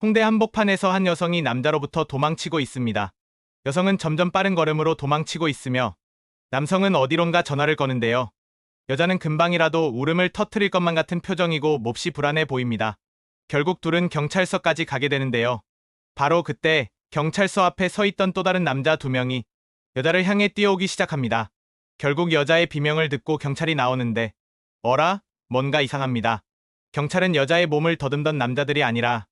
홍대 한복판에서 한 여성이 남자로부터 도망치고 있습니다. 여성은 점점 빠른 걸음으로 도망치고 있으며 남성은 어디론가 전화를 거는데요. 여자는 금방이라도 울음을 터뜨릴 것만 같은 표정이고 몹시 불안해 보입니다. 결국 둘은 경찰서까지 가게 되는데요. 바로 그때 경찰서 앞에 서 있던 또 다른 남자 두 명이 여자를 향해 뛰어오기 시작합니다. 결국 여자의 비명을 듣고 경찰이 나오는데 어라? 뭔가 이상합니다. 경찰은 여자의 몸을 더듬던 남자들이 아니라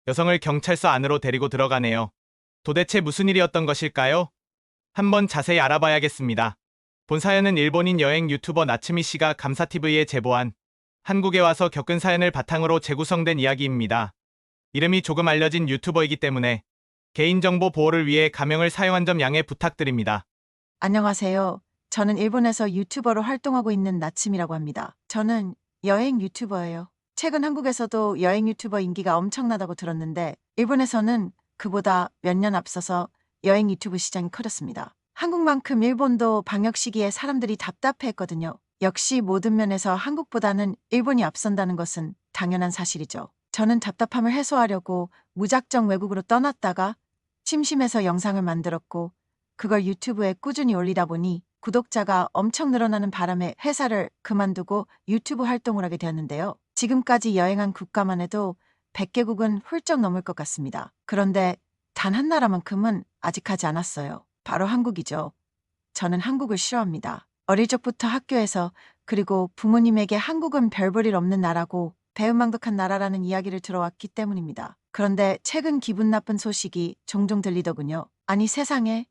여성을 경찰서 안으로 데리고 들어가네요. 도대체 무슨 일이었던 것일까요? 한번 자세히 알아봐야겠습니다. 본 사연은 일본인 여행 유튜버 나츠미 씨가 감사TV에 제보한 한국에 와서 겪은 사연을 바탕으로 재구성된 이야기입니다. 이름이 조금 알려진 유튜버이기 때문에 개인정보 보호를 위해 가명을 사용한 점 양해 부탁드립니다. 안녕하세요. 저는 일본에서 유튜버로 활동하고 있는 나침이라고 합니다. 저는 여행 유튜버예요. 최근 한국에서도 여행 유튜버 인기가 엄청나다고 들었는데 일본에서는 그보다 몇 년 앞서서 여행 유튜브 시장이 커졌습니다. 한국만큼 일본도 방역 시기에 사람들이 답답해했거든요. 역시 모든 면에서 한국보다는 일본이 앞선다는 것은 당연한 사실이죠. 저는 답답함을 해소하려고 무작정 외국으로 떠났다가 심심해서 영상을 만들었고 그걸 유튜브에 꾸준히 올리다 보니 구독자가 엄청 늘어나는 바람에 회사를 그만두고 유튜브 활동을 하게 되었는데요. 지금까지 여행한 국가만 해도 100개국은 훌쩍 넘을 것 같습니다. 그런데 단 한 나라만큼은 아직 가지 않았어요. 바로 한국이죠. 저는 한국을 싫어합니다. 어릴 적부터 학교에서 그리고 부모님에게 한국은 별 볼 일 없는 나라고 배은망덕한 나라라는 이야기를 들어왔기 때문입니다. 그런데 최근 기분 나쁜 소식이 종종 들리더군요. 아니 세상에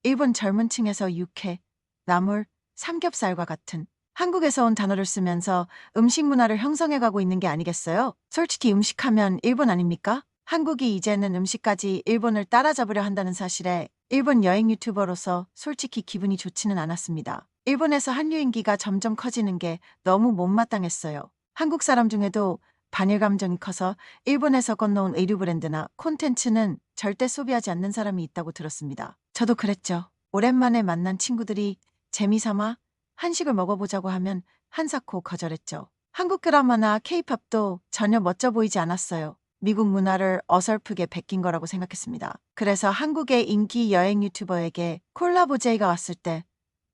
일본 젊은 층에서 육회, 나물, 삼겹살과 같은 한국에서 온 단어를 쓰면서 음식 문화를 형성해가고 있는 게 아니겠어요? 솔직히 음식하면 일본 아닙니까? 한국이 이제는 음식까지 일본을 따라잡으려 한다는 사실에 일본 여행 유튜버로서 솔직히 기분이 좋지는 않았습니다. 일본에서 한류 인기가 점점 커지는 게 너무 못마땅했어요. 한국 사람 중에도 반일 감정이 커서 일본에서 건너온 의류 브랜드나 콘텐츠는 절대 소비하지 않는 사람이 있다고 들었습니다. 저도 그랬죠. 오랜만에 만난 친구들이 재미삼아 한식을 먹어보자고 하면 한사코 거절했죠. 한국 드라마나 케이팝도 전혀 멋져 보이지 않았어요. 미국 문화를 어설프게 베낀 거라고 생각했습니다. 그래서 한국의 인기 여행 유튜버에게 콜라보 제의가 왔을 때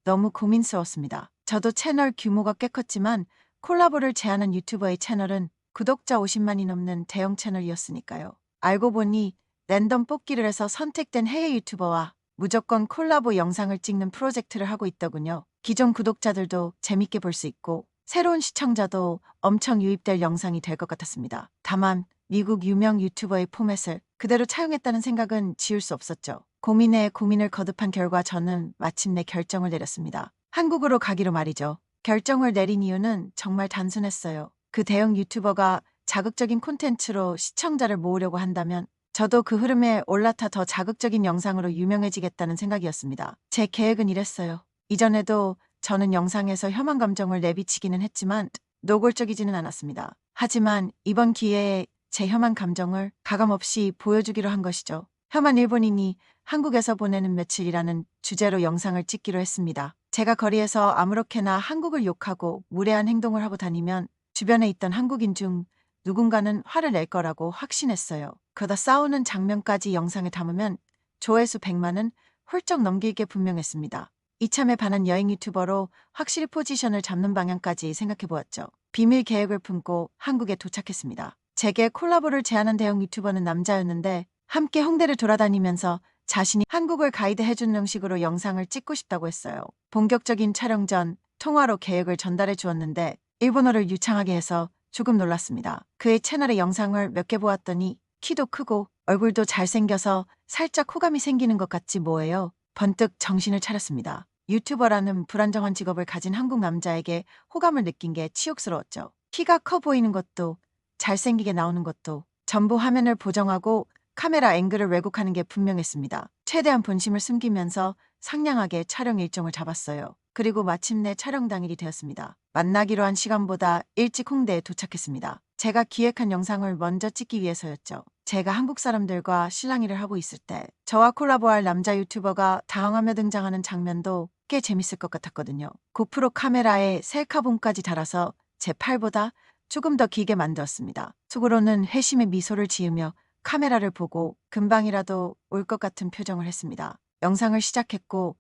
너무 고민스러웠습니다. 저도 채널 규모가 꽤 컸지만 콜라보를 제안한 유튜버의 채널은 구독자 50만이 넘는 대형 채널이었으니까요. 알고 보니 랜덤 뽑기를 해서 선택된 해외 유튜버와 무조건 콜라보 영상을 찍는 프로젝트를 하고 있더군요. 기존 구독자들도 재밌게 볼 수 있고 새로운 시청자도 엄청 유입될 영상이 될 것 같았습니다. 다만 미국 유명 유튜버의 포맷을 그대로 차용했다는 생각은 지울 수 없었죠. 고민에 고민을 거듭한 결과 저는 마침내 결정을 내렸습니다. 한국으로 가기로 말이죠. 결정을 내린 이유는 정말 단순했어요. 그 대형 유튜버가 자극적인 콘텐츠로 시청자를 모으려고 한다면 저도 그 흐름에 올라타 더 자극적인 영상으로 유명해지겠다는 생각이었습니다. 제 계획은 이랬어요. 이전에도 저는 영상에서 혐한 감정을 내비치기는 했지만 노골적이지는 않았습니다. 하지만 이번 기회에 제 혐한 감정을 가감없이 보여주기로 한 것이죠. 혐한 일본인이 한국에서 보내는 며칠이라는 주제로 영상을 찍기로 했습니다. 제가 거리에서 아무렇게나 한국을 욕하고 무례한 행동을 하고 다니면 주변에 있던 한국인 중 누군가는 화를 낼 거라고 확신했어요. 그러다 싸우는 장면까지 영상에 담으면 조회수 100만은 훌쩍 넘길 게 분명했습니다. 이참에 반한 여행 유튜버로 확실히 포지션을 잡는 방향까지 생각해 보았죠. 비밀 계획을 품고 한국에 도착했습니다. 제게 콜라보를 제안한 대형 유튜버는 남자였는데 함께 홍대를 돌아다니면서 자신이 한국을 가이드 해주는 형식으로 영상을 찍고 싶다고 했어요. 본격적인 촬영 전 통화로 계획을 전달해 주었는데 일본어를 유창하게 해서 조금 놀랐습니다. 그의 채널의 영상을 몇 개 보았더니 키도 크고 얼굴도 잘생겨서 살짝 호감이 생기는 것 같지 뭐예요. 번뜩 정신을 차렸습니다. 유튜버라는 불안정한 직업을 가진 한국 남자에게 호감을 느낀 게 치욕스러웠죠. 키가 커 보이는 것도 잘생기게 나오는 것도 전부 화면을 보정하고 카메라 앵글을 왜곡하는 게 분명했습니다. 최대한 본심을 숨기면서 상냥하게 촬영 일정을 잡았어요. 그리고 마침내 촬영 당일이 되었습니다. 만나기로 한 시간보다 일찍 홍대에 도착했습니다. 제가 기획한 영상을 먼저 찍기 위해서였죠. 제가 한국 사람들과 실랑이를 하고 있을 때 저와 콜라보할 남자 유튜버가 당황하며 등장하는 장면도 꽤 재밌을 것 같았거든요. 고프로 카메라에 셀카봉까지 달아서 제 팔보다 조금 더 길게 만들었습니다. 속으로는 회심의 미소를 지으며 카메라를 보고 금방이라도 올 것 같은 표정을 했습니다. 영상을 시작했고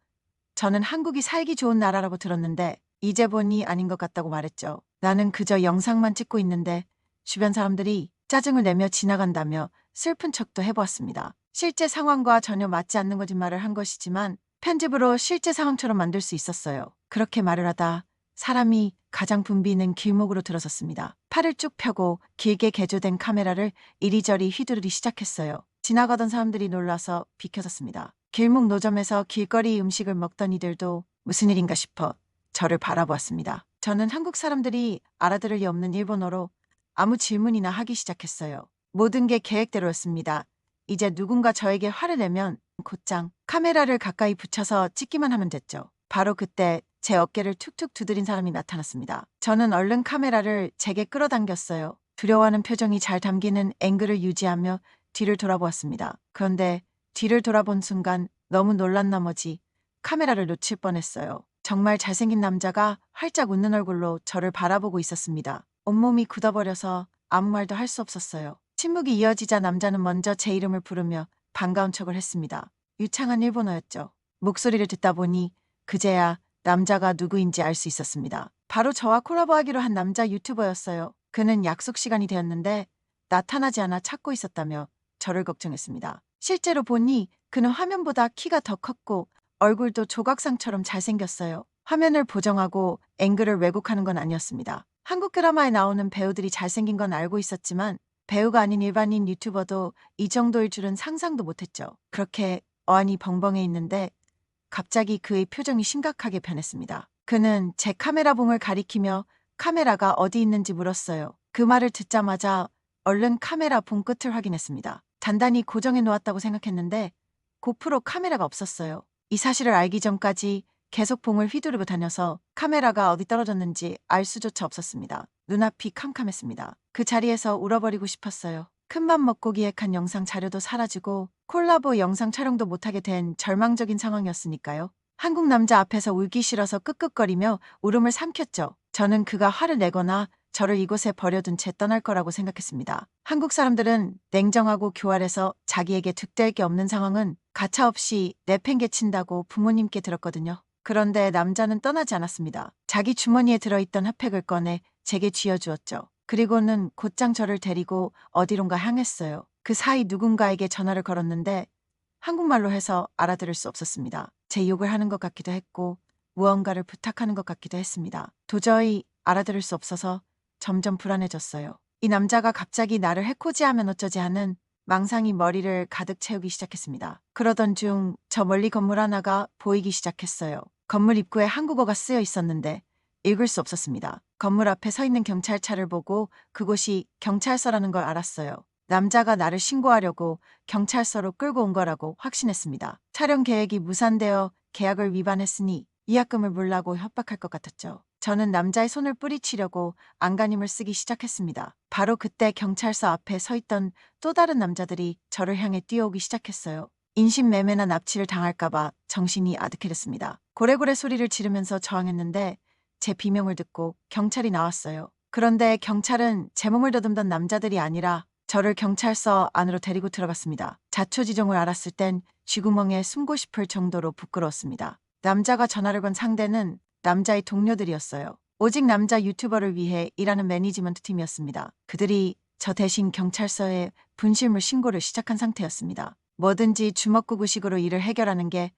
저는 한국이 살기 좋은 나라라고 들었는데 이제 보니 아닌 것 같다고 말했죠. 나는 그저 영상만 찍고 있는데 주변 사람들이 짜증을 내며 지나간다며 슬픈 척도 해보았습니다. 실제 상황과 전혀 맞지 않는 거짓말을 한 것이지만 편집으로 실제 상황처럼 만들 수 있었어요. 그렇게 말을 하다 사람이 가장 붐비는 길목으로 들어섰습니다. 팔을 쭉 펴고 길게 개조된 카메라를 이리저리 휘두르기 시작했어요. 지나가던 사람들이 놀라서 비켜섰습니다. 길목 노점에서 길거리 음식을 먹던 이들도 무슨 일인가 싶어 저를 바라보았습니다. 저는 한국 사람들이 알아들을 리 없는 일본어로 아무 질문이나 하기 시작했어요. 모든 게 계획대로였습니다. 이제 누군가 저에게 화를 내면 곧장 카메라를 가까이 붙여서 찍기만 하면 됐죠. 바로 그때 제 어깨를 툭툭 두드린 사람이 나타났습니다. 저는 얼른 카메라를 제게 끌어당겼어요. 두려워하는 표정이 잘 담기는 앵글을 유지하며 뒤를 돌아보았습니다. 그런데 뒤를 돌아본 순간 너무 놀란 나머지 카메라를 놓칠 뻔했어요. 정말 잘생긴 남자가 활짝 웃는 얼굴로 저를 바라보고 있었습니다. 온몸이 굳어버려서 아무 말도 할 수 없었어요. 침묵이 이어지자 남자는 먼저 제 이름을 부르며 반가운 척을 했습니다. 유창한 일본어였죠. 목소리를 듣다 보니 그제야 남자가 누구인지 알 수 있었습니다. 바로 저와 콜라보하기로 한 남자 유튜버였어요. 그는 약속 시간이 되었는데 나타나지 않아 찾고 있었다며 저를 걱정했습니다. 실제로 보니 그는 화면보다 키가 더 컸고 얼굴도 조각상처럼 잘생겼어요. 화면을 보정하고 앵글을 왜곡하는 건 아니었습니다. 한국 드라마에 나오는 배우들이 잘생긴 건 알고 있었지만 배우가 아닌 일반인 유튜버도 이 정도일 줄은 상상도 못했죠. 그렇게 어안이 벙벙해 있는데 갑자기 그의 표정이 심각하게 변했습니다. 그는 제 카메라 봉을 가리키며 카메라가 어디 있는지 물었어요. 그 말을 듣자마자 얼른 카메라 봉 끝을 확인했습니다. 단단히 고정해 놓았다고 생각했는데 고프로 카메라가 없었어요. 이 사실을 알기 전까지 계속 봉을 휘두르고 다녀서 카메라가 어디 떨어졌는지 알 수조차 없었습니다. 눈앞이 캄캄했습니다. 그 자리에서 울어버리고 싶었어요. 큰맘 먹고 기획한 영상 자료도 사라지고 콜라보 영상 촬영도 못하게 된 절망적인 상황이었으니까요. 한국 남자 앞에서 울기 싫어서 끄끄거리며 울음을 삼켰죠. 저는 그가 화를 내거나 저를 이곳에 버려둔 채 떠날 거라고 생각했습니다. 한국 사람들은 냉정하고 교활해서 자기에게 득될 게 없는 상황은 가차없이 내팽개친다고 부모님께 들었거든요. 그런데 남자는 떠나지 않았습니다. 자기 주머니에 들어있던 핫팩을 꺼내 제게 쥐어주었죠. 그리고는 곧장 저를 데리고 어디론가 향했어요. 그 사이 누군가에게 전화를 걸었는데 한국말로 해서 알아들을 수 없었습니다. 제 욕을 하는 것 같기도 했고 무언가를 부탁하는 것 같기도 했습니다. 도저히 알아들을 수 없어서 점점 불안해졌어요. 이 남자가 갑자기 나를 해코지하면 어쩌지 하는 망상이 머리를 가득 채우기 시작했습니다. 그러던 중 저 멀리 건물 하나가 보이기 시작했어요. 건물 입구에 한국어가 쓰여 있었는데 읽을 수 없었습니다. 건물 앞에 서 있는 경찰차를 보고 그곳이 경찰서라는 걸 알았어요. 남자가 나를 신고하려고 경찰서로 끌고 온 거라고 확신했습니다. 촬영 계획이 무산되어 계약을 위반했으니 위약금을 물라고 협박할 것 같았죠. 저는 남자의 손을 뿌리치려고 안간힘을 쓰기 시작했습니다. 바로 그때 경찰서 앞에 서 있던 또 다른 남자들이 저를 향해 뛰어오기 시작했어요. 인신매매나 납치를 당할까봐 정신이 아득해졌습니다. 고래고래 소리를 지르면서 저항했는데 제 비명을 듣고 경찰이 나왔어요. 그런데 경찰은 제 몸을 더듬던 남자들이 아니라 저를 경찰서 안으로 데리고 들어갔습니다. 자초지종을 알았을 땐 쥐구멍에 숨고 싶을 정도로 부끄러웠습니다. 남자가 전화를 건 상대는 남자의 동료들이었어요. 오직 남자 유튜버를 위해 일하는 매니지먼트 팀이었습니다. 그들이 저 대신 경찰서에 분실물 신고를 시작한 상태였습니다. 뭐든지 주먹구구식으로 일을 해결하는 게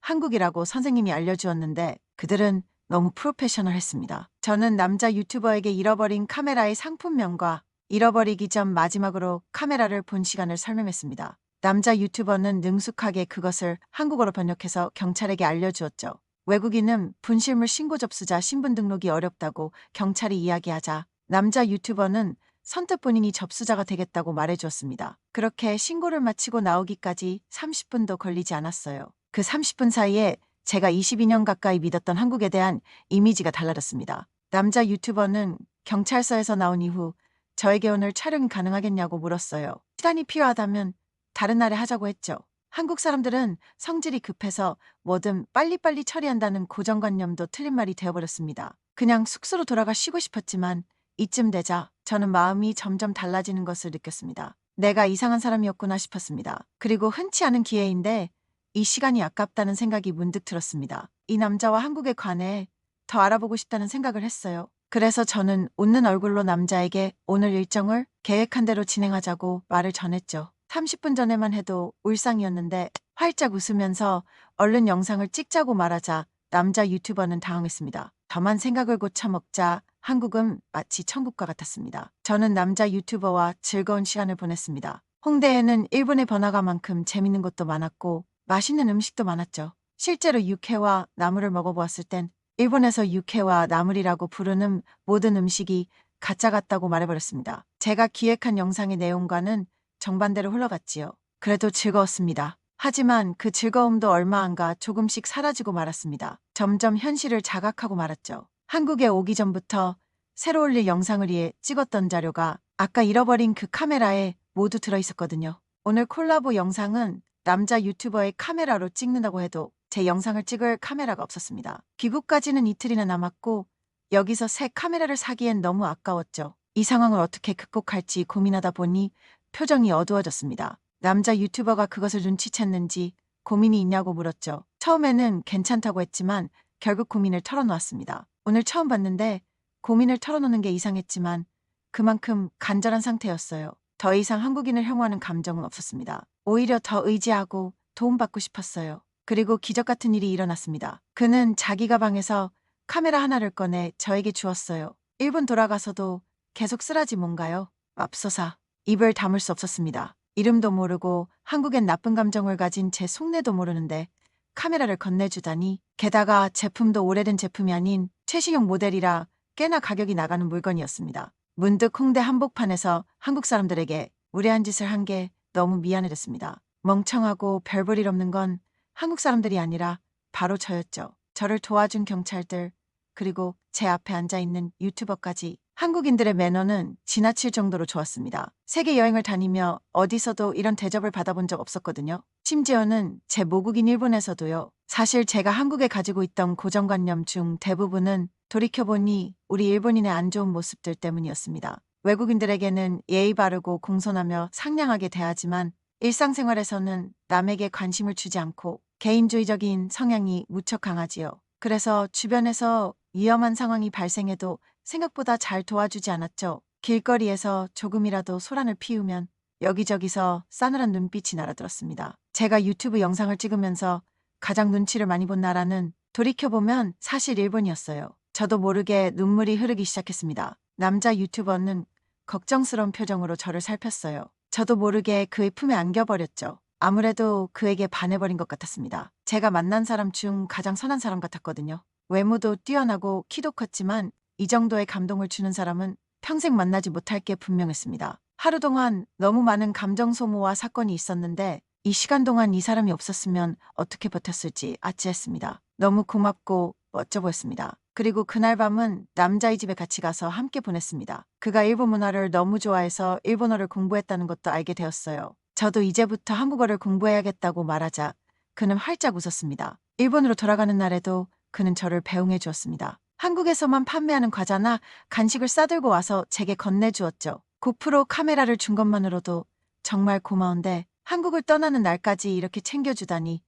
한국이라고 선생님이 알려주었는데 그들은 너무 프로페셔널했습니다. 저는 남자 유튜버에게 잃어버린 카메라의 상품명과 잃어버리기 전 마지막으로 카메라를 본 시간을 설명했습니다. 남자 유튜버는 능숙하게 그것을 한국어로 번역해서 경찰에게 알려주었죠. 외국인은 분실물 신고 접수자 신분 등록이 어렵다고 경찰이 이야기하자 남자 유튜버는 선뜻 본인이 접수자가 되겠다고 말해주었습니다. 그렇게 신고를 마치고 나오기까지 30분도 걸리지 않았어요. 그 30분 사이에 제가 22년 가까이 믿었던 한국에 대한 이미지가 달라졌습니다. 남자 유튜버는 경찰서에서 나온 이후 저에게 오늘 촬영이 가능하겠냐고 물었어요. 시간이 필요하다면 다른 날에 하자고 했죠. 한국 사람들은 성질이 급해서 뭐든 빨리빨리 처리한다는 고정관념도 틀린 말이 되어버렸습니다. 그냥 숙소로 돌아가 쉬고 싶었지만 이쯤 되자 저는 마음이 점점 달라지는 것을 느꼈습니다. 내가 이상한 사람이었구나 싶었습니다. 그리고 흔치 않은 기회인데 이 시간이 아깝다는 생각이 문득 들었습니다. 이 남자와 한국에 관해 더 알아보고 싶다는 생각을 했어요. 그래서 저는 웃는 얼굴로 남자에게 오늘 일정을 계획한 대로 진행하자고 말을 전했죠. 30분 전에만 해도 울상이었는데 활짝 웃으면서 얼른 영상을 찍자고 말하자 남자 유튜버는 당황했습니다. 저만 생각을 고쳐 먹자 한국은 마치 천국과 같았습니다. 저는 남자 유튜버와 즐거운 시간을 보냈습니다. 홍대에는 일본의 번화가만큼 재밌는 곳도 많았고 맛있는 음식도 많았죠. 실제로 육회와 나물을 먹어보았을 땐 일본에서 육회와 나물이라고 부르는 모든 음식이 가짜 같다고 말해버렸습니다. 제가 기획한 영상의 내용과는 정반대로 흘러갔지요. 그래도 즐거웠습니다. 하지만 그 즐거움도 얼마 안 가 조금씩 사라지고 말았습니다. 점점 현실을 자각하고 말았죠. 한국에 오기 전부터 새로 올릴 영상을 위해 찍었던 자료가 아까 잃어버린 그 카메라에 모두 들어있었거든요. 오늘 콜라보 영상은 남자 유튜버의 카메라로 찍는다고 해도 제 영상을 찍을 카메라가 없었습니다. 귀국까지는 이틀이나 남았고 여기서 새 카메라를 사기엔 너무 아까웠죠. 이 상황을 어떻게 극복할지 고민하다 보니 표정이 어두워졌습니다. 남자 유튜버가 그것을 눈치챘는지 고민이 있냐고 물었죠. 처음에는 괜찮다고 했지만 결국 고민을 털어놓았습니다. 오늘 처음 봤는데 고민을 털어놓는 게 이상했지만 그만큼 간절한 상태였어요. 더 이상 한국인을 혐오하는 감정은 없었습니다. 오히려 더 의지하고 도움받고 싶었어요. 그리고 기적 같은 일이 일어났습니다. 그는 자기 가방에서 카메라 하나를 꺼내 저에게 주었어요. 일본 돌아가서도 계속 쓰라지 뭔가요? 맙소사. 입을 다물 수 없었습니다. 이름도 모르고 한국엔 나쁜 감정을 가진 제 속내도 모르는데 카메라를 건네주다니, 게다가 제품도 오래된 제품이 아닌 최신형 모델이라 꽤나 가격이 나가는 물건이었습니다. 문득 홍대 한복판에서 한국 사람들에게 무례한 짓을 한 게 너무 미안해졌습니다. 멍청하고 별 볼 일 없는 건 한국 사람들이 아니라 바로 저였죠. 저를 도와준 경찰들, 그리고 제 앞에 앉아있는 유튜버까지. 한국인들의 매너는 지나칠 정도로 좋았습니다. 세계 여행을 다니며 어디서도 이런 대접을 받아본 적 없었거든요. 심지어는 제 모국인 일본에서도요. 사실 제가 한국에 가지고 있던 고정관념 중 대부분은 돌이켜보니 우리 일본인의 안 좋은 모습들 때문이었습니다. 외국인들에게는 예의 바르고 공손하며 상냥하게 대하지만 일상생활에서는 남에게 관심을 주지 않고 개인주의적인 성향이 무척 강하지요. 그래서 주변에서 위험한 상황이 발생해도 생각보다 잘 도와주지 않았죠. 길거리에서 조금이라도 소란을 피우면 여기저기서 싸늘한 눈빛이 날아들었습니다. 제가 유튜브 영상을 찍으면서 가장 눈치를 많이 본 나라는 돌이켜보면 사실 일본이었어요. 저도 모르게 눈물이 흐르기 시작했습니다. 남자 유튜버는 걱정스러운 표정으로 저를 살폈어요. 저도 모르게 그의 품에 안겨버렸죠. 아무래도 그에게 반해버린 것 같았습니다. 제가 만난 사람 중 가장 선한 사람 같았거든요. 외모도 뛰어나고 키도 컸지만 이 정도의 감동을 주는 사람은 평생 만나지 못할 게 분명했습니다. 하루 동안 너무 많은 감정 소모와 사건이 있었는데 이 시간 동안 이 사람이 없었으면 어떻게 버텼을지 아찔했습니다. 너무 고맙고 멋져 보였습니다. 그리고 그날 밤은 남자의 집에 같이 가서 함께 보냈습니다. 그가 일본 문화를 너무 좋아해서 일본어를 공부했다는 것도 알게 되었어요. 저도 이제부터 한국어를 공부해야겠다고 말하자 그는 활짝 웃었습니다. 일본으로 돌아가는 날에도 그는 저를 배웅해 주었습니다. 한국에서만 판매하는 과자나 간식을 싸들고 와서 제게 건네주었죠. 고프로 카메라를 준 것만으로도 정말 고마운데 한국을 떠나는 날까지 이렇게 챙겨주다니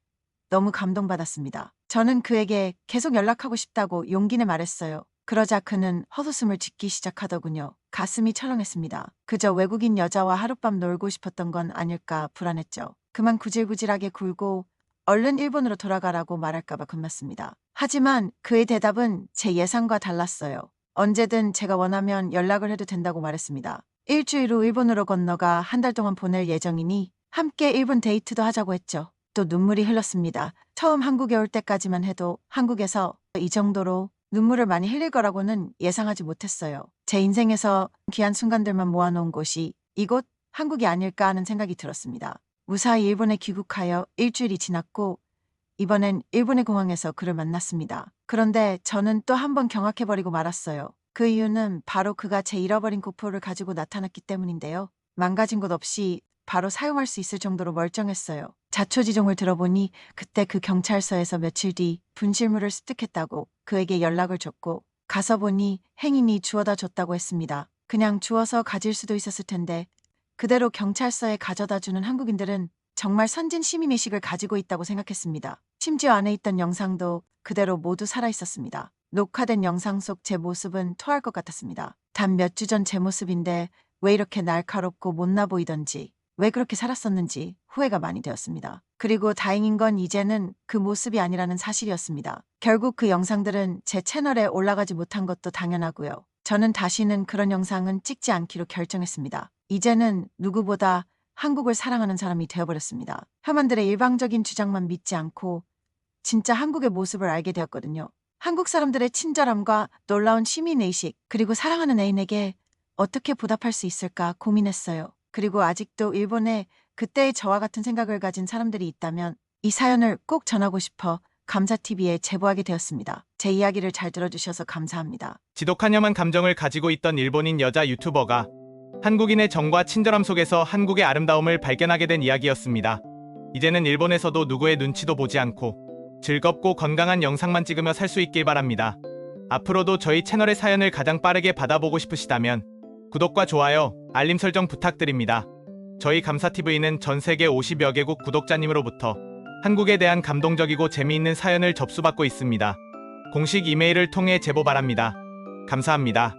너무 감동받았습니다. 저는 그에게 계속 연락하고 싶다고 용기 내 말했어요. 그러자 그는 헛웃음을 짓기 시작하더군요. 가슴이 철렁했습니다. 그저 외국인 여자와 하룻밤 놀고 싶었던 건 아닐까 불안했죠. 그만 구질구질하게 굴고 얼른 일본으로 돌아가라고 말할까봐 겁났습니다. 하지만 그의 대답은 제 예상과 달랐어요. 언제든 제가 원하면 연락을 해도 된다고 말했습니다. 일주일 후 일본으로 건너가 한 달 동안 보낼 예정이니 함께 일본 데이트도 하자고 했죠. 또 눈물이 흘렀습니다. 처음 한국에 올 때까지만 해도 한국에서 이 정도로 눈물을 많이 흘릴 거라고는 예상하지 못했어요. 제 인생에서 귀한 순간들만 모아놓은 곳이 이곳 한국이 아닐까 하는 생각이 들었습니다. 무사히 일본에 귀국하여 일주일이 지났고 이번엔 일본의 공항에서 그를 만났습니다. 그런데 저는 또 한 번 경악해버리고 말았어요. 그 이유는 바로 그가 제 잃어버린 고프로를 가지고 나타났기 때문인데요. 망가진 곳 없이 바로 사용할 수 있을 정도로 멀쩡했어요. 자초지종을 들어보니 그때 그 경찰서에서 며칠 뒤 분실물을 습득했다고 그에게 연락을 줬고 가서 보니 행인이 주워다 줬다고 했습니다. 그냥 주워서 가질 수도 있었을 텐데 그대로 경찰서에 가져다주는 한국인들은 정말 선진 시민의식을 가지고 있다고 생각했습니다. 심지어 안에 있던 영상도 그대로 모두 살아있었습니다. 녹화된 영상 속 제 모습은 토할 것 같았습니다. 단 몇 주 전 제 모습인데 왜 이렇게 날카롭고 못나 보이던지, 왜 그렇게 살았었는지 후회가 많이 되었습니다. 그리고 다행인 건 이제는 그 모습이 아니라는 사실이었습니다. 결국 그 영상들은 제 채널에 올라가지 못한 것도 당연하고요. 저는 다시는 그런 영상은 찍지 않기로 결정했습니다. 이제는 누구보다 한국을 사랑하는 사람이 되어버렸습니다. 혐한들의 일방적인 주장만 믿지 않고 진짜 한국의 모습을 알게 되었거든요. 한국 사람들의 친절함과 놀라운 시민의식, 그리고 사랑하는 애인에게 어떻게 보답할 수 있을까 고민했어요. 그리고 아직도 일본에 그때의 저와 같은 생각을 가진 사람들이 있다면 이 사연을 꼭 전하고 싶어 감사TV에 제보하게 되었습니다. 제 이야기를 잘 들어주셔서 감사합니다. 지독한 혐한 감정을 가지고 있던 일본인 여자 유튜버가 한국인의 정과 친절함 속에서 한국의 아름다움을 발견하게 된 이야기였습니다. 이제는 일본에서도 누구의 눈치도 보지 않고 즐겁고 건강한 영상만 찍으며 살 수 있길 바랍니다. 앞으로도 저희 채널의 사연을 가장 빠르게 받아보고 싶으시다면 구독과 좋아요, 알림 설정 부탁드립니다. 저희 감사TV는 전 세계 50여 개국 구독자님으로부터 한국에 대한 감동적이고 재미있는 사연을 접수받고 있습니다. 공식 이메일을 통해 제보 바랍니다. 감사합니다.